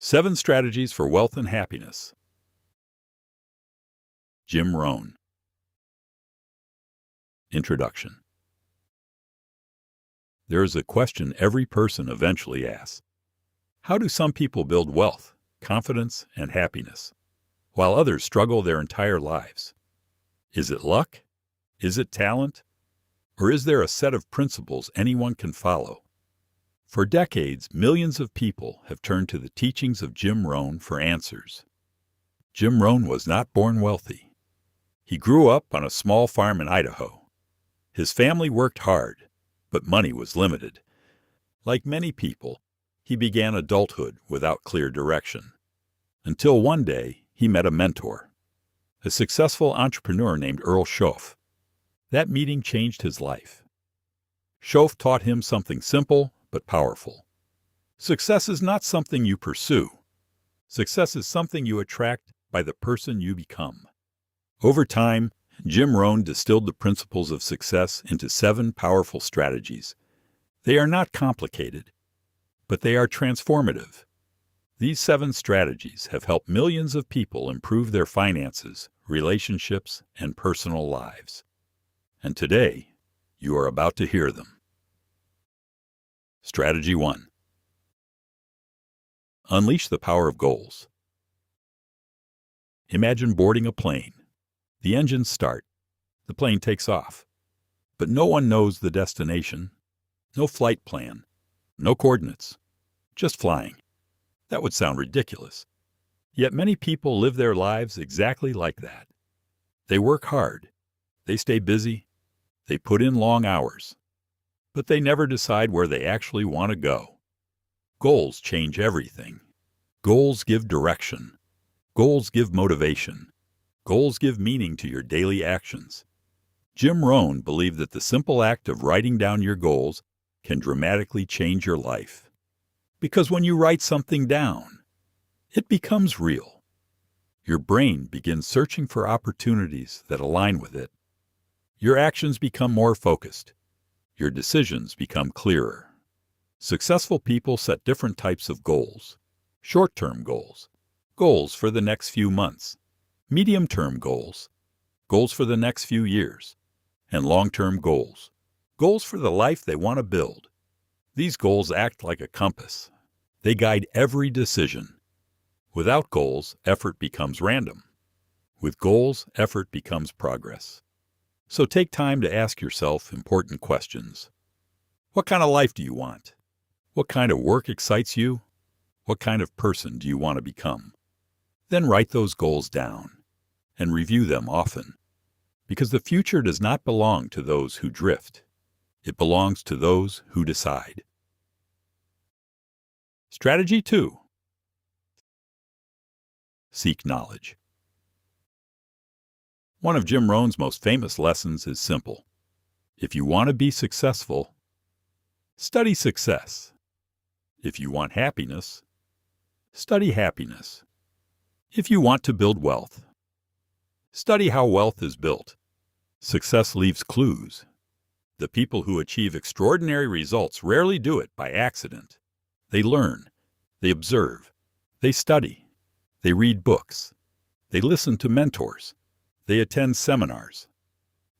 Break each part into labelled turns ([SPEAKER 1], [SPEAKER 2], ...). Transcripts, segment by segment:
[SPEAKER 1] 7 Strategies for Wealth and Happiness. Jim Rohn. Introduction. There is a question every person eventually asks. How do some people build wealth, confidence, and happiness, while others struggle their entire lives? Is it luck? Is it talent? Or is there a set of principles anyone can follow? For decades, millions of people have turned to the teachings of Jim Rohn for answers. Jim Rohn was not born wealthy. He grew up on a small farm in Idaho. His family worked hard, but money was limited. Like many people, he began adulthood without clear direction. Until one day, he met a mentor, a successful entrepreneur named Earl Schoaf. That meeting changed his life. Schoaf taught him something simple but powerful. Success is not something you pursue. Success is something you attract by the person you become. Over time, Jim Rohn distilled the principles of success into 7 powerful strategies. They are not complicated, but they are transformative. These 7 strategies have helped millions of people improve their finances, relationships, and personal lives. And today, you are about to hear them. Strategy 1. Unleash the power of goals. Imagine boarding a plane. The engines start. The plane takes off. But no one knows the destination. No flight plan. No coordinates. Just flying. That would sound ridiculous. Yet many people live their lives exactly like that. They work hard. They stay busy. They put in long hours. But they never decide where they actually want to go. Goals change everything. Goals give direction. Goals give motivation. Goals give meaning to your daily actions. Jim Rohn believed that the simple act of writing down your goals can dramatically change your life. Because when you write something down, it becomes real. Your brain begins searching for opportunities that align with it. Your actions become more focused. Your decisions become clearer. Successful people set different types of goals. Short-term goals. Goals for the next few months. Medium-term goals. Goals for the next few years. And long-term goals. Goals for the life they want to build. These goals act like a compass. They guide every decision. Without goals, effort becomes random. With goals, effort becomes progress. So take time to ask yourself important questions. What kind of life do you want? What kind of work excites you? What kind of person do you want to become? Then write those goals down and review them often. Because the future does not belong to those who drift. It belongs to those who decide. Strategy 2. Seek knowledge. One of Jim Rohn's most famous lessons is simple. If you want to be successful, study success. If you want happiness, study happiness. If you want to build wealth, study how wealth is built. Success leaves clues. The people who achieve extraordinary results rarely do it by accident. They learn, they observe, they study, they read books, they listen to mentors. They attend seminars.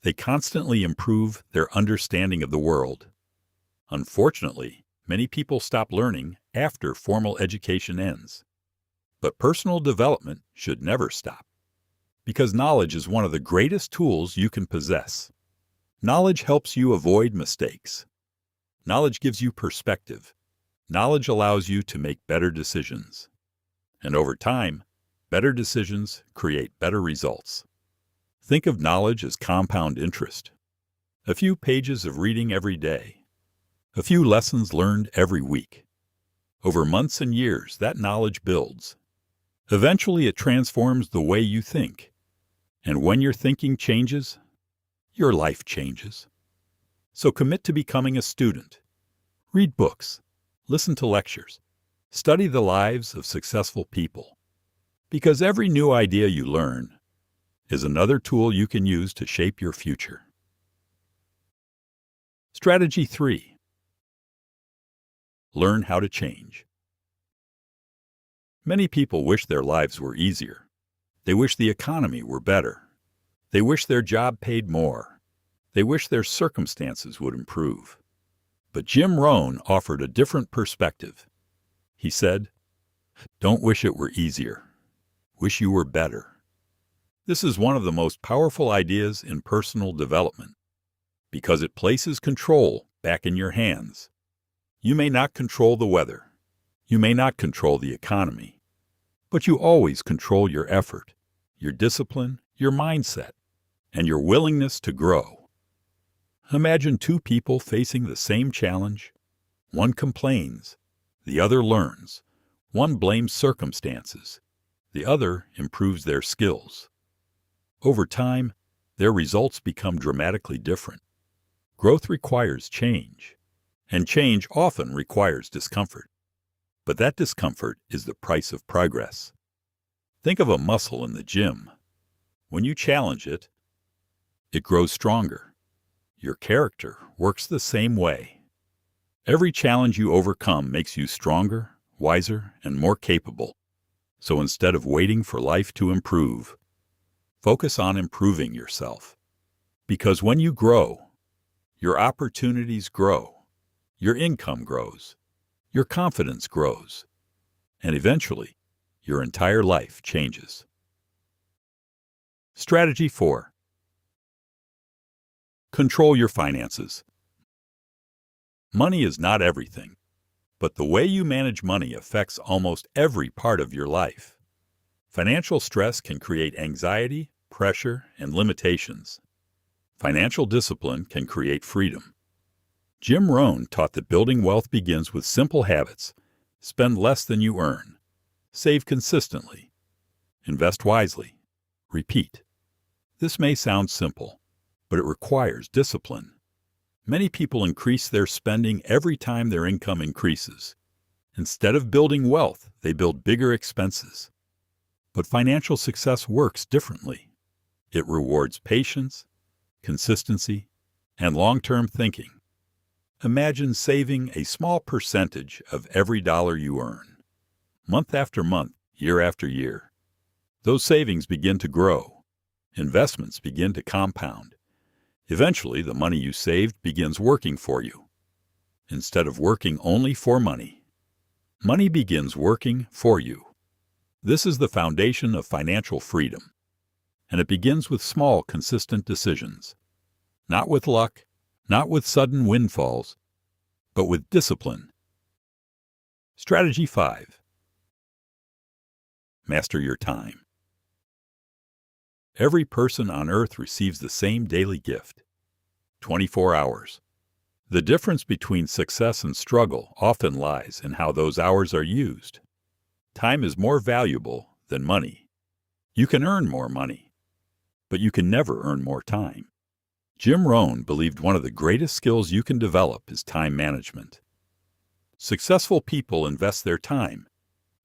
[SPEAKER 1] They constantly improve their understanding of the world. Unfortunately, many people stop learning after formal education ends. But personal development should never stop. Because knowledge is one of the greatest tools you can possess. Knowledge helps you avoid mistakes. Knowledge gives you perspective. Knowledge allows you to make better decisions. And over time, better decisions create better results. Think of knowledge as compound interest. A few pages of reading every day. A few lessons learned every week. Over months and years, that knowledge builds. Eventually, it transforms the way you think. And when your thinking changes, your life changes. So commit to becoming a student. Read books. Listen to lectures. Study the lives of successful people. Because every new idea you learn is another tool you can use to shape your future. Strategy 3. Learn how to change. Many people wish their lives were easier. They wish the economy were better. They wish their job paid more. They wish their circumstances would improve. But Jim Rohn offered a different perspective. He said, "Don't wish it were easier. Wish you were better." This is one of the most powerful ideas in personal development because it places control back in your hands. You may not control the weather. You may not control the economy. But you always control your effort, your discipline, your mindset, and your willingness to grow. Imagine two people facing the same challenge. One complains, the other learns. One blames circumstances, the other improves their skills. Over time, their results become dramatically different. Growth requires change, and change often requires discomfort. But that discomfort is the price of progress. Think of a muscle in the gym. When you challenge it, it grows stronger. Your character works the same way. Every challenge you overcome makes you stronger, wiser, and more capable. So instead of waiting for life to improve, focus on improving yourself. Because when you grow, your opportunities grow, your income grows, your confidence grows, and eventually, your entire life changes. Strategy 4. Control your finances. Money is not everything, but the way you manage money affects almost every part of your life. Financial stress can create anxiety, pressure, and limitations. Financial discipline can create freedom. Jim Rohn taught that building wealth begins with simple habits. Spend less than you earn. Save consistently. Invest wisely. Repeat. This may sound simple, but it requires discipline. Many people increase their spending every time their income increases. Instead of building wealth, they build bigger expenses. But financial success works differently. It rewards patience, consistency, and long-term thinking. Imagine saving a small percentage of every dollar you earn. Month after month, year after year. Those savings begin to grow. Investments begin to compound. Eventually, the money you saved begins working for you. Instead of working only for money, money begins working for you. This is the foundation of financial freedom. And it begins with small, consistent decisions. Not with luck, not with sudden windfalls, but with discipline. Strategy 5. Master your time. Every person on earth receives the same daily gift, 24 hours. The difference between success and struggle often lies in how those hours are used. Time is more valuable than money. You can earn more money, but you can never earn more time. Jim Rohn believed one of the greatest skills you can develop is time management. Successful people invest their time.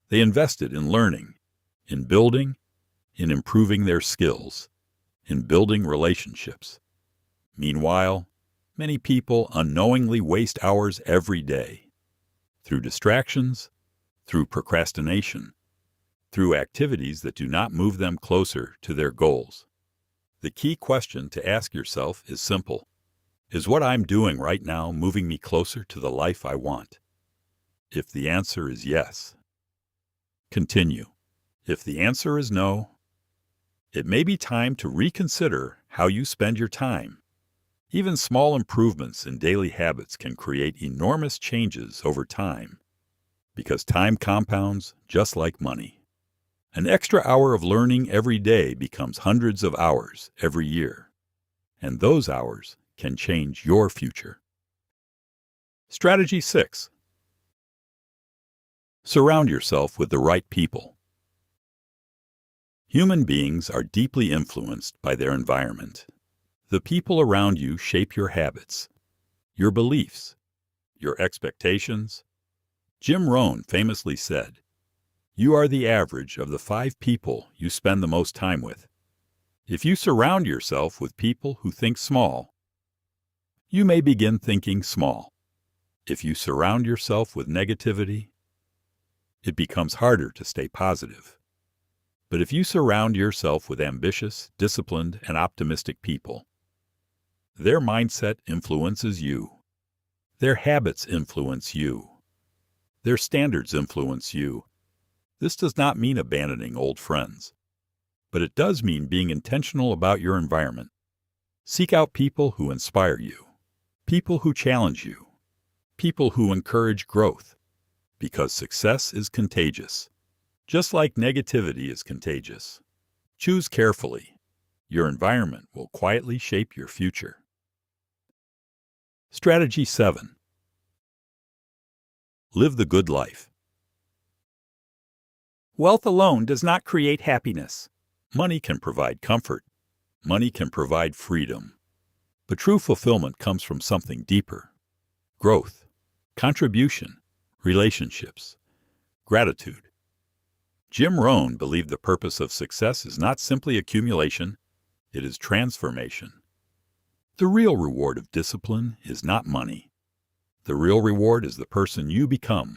[SPEAKER 1] They invest it in learning, in building, in improving their skills, in building relationships. Meanwhile, many people unknowingly waste hours every day, through distractions, through procrastination, through activities that do not move them closer to their goals. The key question to ask yourself is simple. Is what I'm doing right now moving me closer to the life I want? If the answer is yes, continue. If the answer is no, it may be time to reconsider how you spend your time. Even small improvements in daily habits can create enormous changes over time, because time compounds just like money. An extra hour of learning every day becomes hundreds of hours every year, and those hours can change your future. Strategy 6. Surround yourself with the right people. Human beings are deeply influenced by their environment. The people around you shape your habits, your beliefs, your expectations. Jim Rohn famously said, "You are the average of the 5 people you spend the most time with." If you surround yourself with people who think small, you may begin thinking small. If you surround yourself with negativity, it becomes harder to stay positive. But if you surround yourself with ambitious, disciplined, and optimistic people, their mindset influences you. Their habits influence you. Their standards influence you. This does not mean abandoning old friends, but it does mean being intentional about your environment. Seek out people who inspire you, people who challenge you, people who encourage growth, because success is contagious, just like negativity is contagious. Choose carefully. Your environment will quietly shape your future. Strategy 7. Live the good life. Wealth alone does not create happiness. Money can provide comfort. Money can provide freedom. But true fulfillment comes from something deeper: growth, contribution, relationships, gratitude. Jim Rohn believed the purpose of success is not simply accumulation, it is transformation. The real reward of discipline is not money. The real reward is the person you become,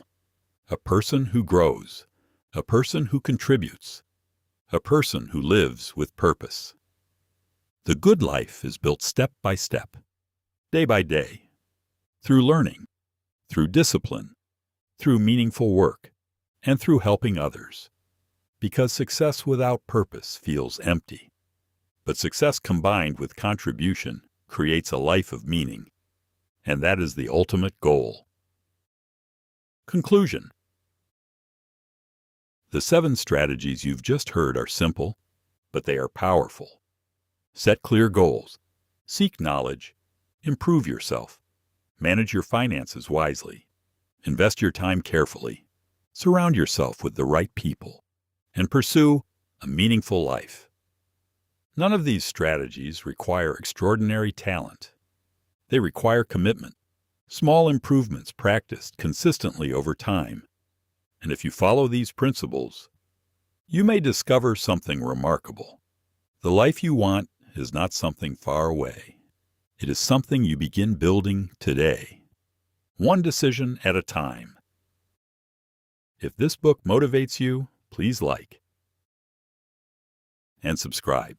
[SPEAKER 1] a person who grows, a person who contributes, a person who lives with purpose. The good life is built step by step, day by day, through learning, through discipline, through meaningful work, and through helping others. Because success without purpose feels empty, but success combined with contribution creates a life of meaning, and that is the ultimate goal. Conclusion. The 7 strategies you've just heard are simple, but they are powerful. Set clear goals, seek knowledge, improve yourself, manage your finances wisely, invest your time carefully, surround yourself with the right people, and pursue a meaningful life. None of these strategies require extraordinary talent. They require commitment, small improvements practiced consistently over time. And if you follow these principles, you may discover something remarkable. The life you want is not something far away. It is something you begin building today, one decision at a time. If this book motivates you, please like and subscribe.